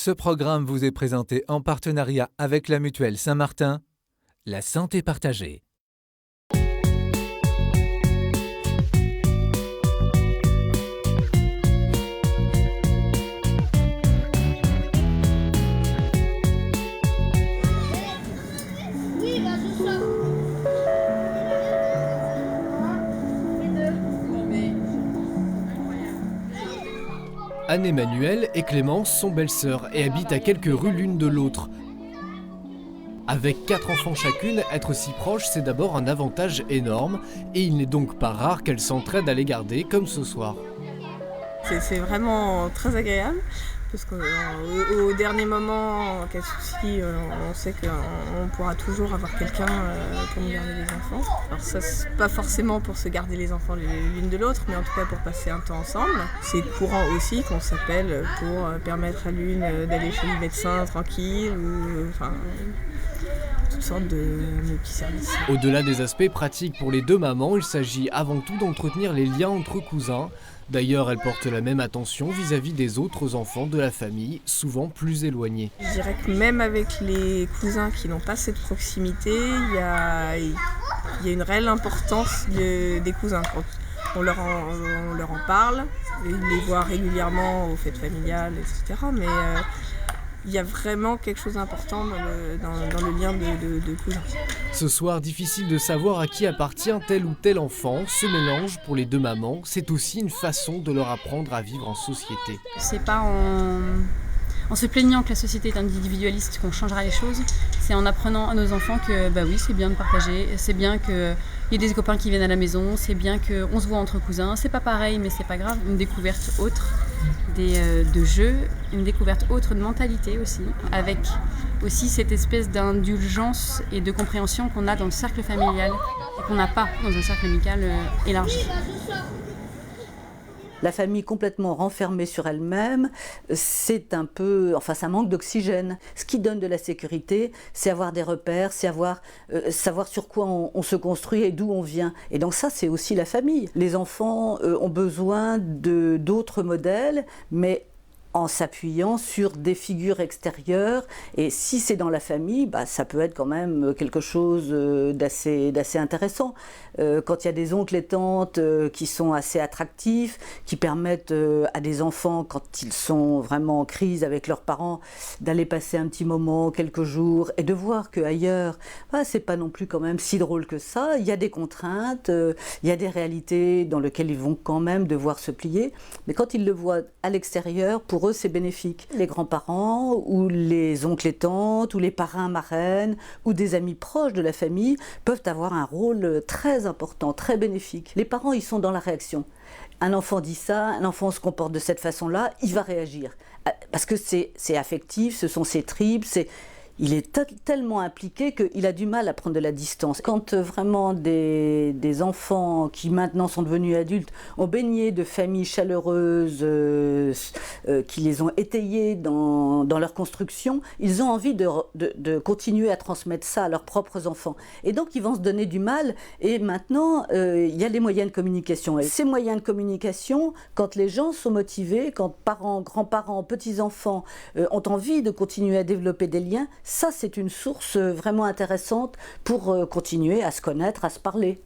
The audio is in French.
Ce programme vous est présenté en partenariat avec la Mutuelle Saint-Martin, la santé partagée. Anne-Emmanuelle et Clémence sont belles-sœurs et habitent à quelques rues l'une de l'autre. Avec 4 enfants chacune, être si proche, c'est d'abord un avantage énorme et il n'est donc pas rare qu'elles s'entraident à les garder, comme ce soir. C'est vraiment très agréable parce qu'au dernier moment, en cas de souci, on sait qu'on pourra toujours avoir quelqu'un pour nous garder les enfants. Alors ça, c'est pas forcément pour se garder les enfants l'une de l'autre, mais en tout cas pour passer un temps ensemble. C'est courant aussi qu'on s'appelle pour permettre à l'une d'aller chez le médecin tranquille ou toutes sortes de petits services. Au-delà des aspects pratiques pour les deux mamans, il s'agit avant tout d'entretenir les liens entre cousins. D'ailleurs, elles portent la même attention vis-à-vis des autres enfants de la famille, souvent plus éloignés. Je dirais que même avec les cousins qui n'ont pas cette proximité, il y a une réelle importance des cousins. On leur en parle, ils les voient régulièrement aux fêtes familiales, etc. Mais il y a vraiment quelque chose d'important dans le lien de cousins. Ce soir, difficile de savoir à qui appartient tel ou tel enfant. Ce mélange, pour les deux mamans, c'est aussi une façon de leur apprendre à vivre en société. C'est pas en se plaignant que la société est individualiste qu'on changera les choses. C'est en apprenant à nos enfants que oui, c'est bien de partager, c'est bien qu'il y ait des copains qui viennent à la maison, c'est bien qu'on se voit entre cousins. C'est pas pareil, mais c'est pas grave. Une découverte autre de jeux, une découverte autre de mentalité aussi, avec aussi cette espèce d'indulgence et de compréhension qu'on a dans le cercle familial et qu'on n'a pas dans un cercle amical élargi. La famille complètement renfermée sur elle-même, c'est un peu, ça manque d'oxygène. Ce qui donne de la sécurité, c'est avoir des repères, c'est savoir sur quoi on se construit et d'où on vient. Et donc ça, c'est aussi la famille. Les enfants ont besoin d'autres modèles, mais en s'appuyant sur des figures extérieures. Et si c'est dans la famille, ça peut être quand même quelque chose d'assez intéressant. Quand il y a des oncles et tantes qui sont assez attractifs, qui permettent à des enfants, quand ils sont vraiment en crise avec leurs parents, d'aller passer un petit moment, quelques jours, et de voir qu'ailleurs, c'est pas non plus quand même si drôle que ça. Il y a des contraintes, il y a des réalités dans lesquelles ils vont quand même devoir se plier. Mais quand ils le voient à l'extérieur, pour eux, c'est bénéfique. Les grands-parents ou les oncles et tantes ou les parrains, marraines ou des amis proches de la famille peuvent avoir un rôle très important, très bénéfique. Les parents, ils sont dans la réaction. Un enfant dit ça, un enfant se comporte de cette façon-là, il va réagir. Parce que c'est affectif, ce sont ses tripes, il est tellement impliqué qu'il a du mal à prendre de la distance. Quand vraiment des enfants qui maintenant sont devenus adultes ont baigné de familles chaleureuses qui les ont étayés dans leur construction, ils ont envie de continuer à transmettre ça à leurs propres enfants. Et donc ils vont se donner du mal. Et maintenant, il y a les moyens de communication. Et ces moyens de communication, quand les gens sont motivés, quand parents, grands-parents, petits-enfants ont envie de continuer à développer des liens, ça, c'est une source vraiment intéressante pour continuer à se connaître, à se parler.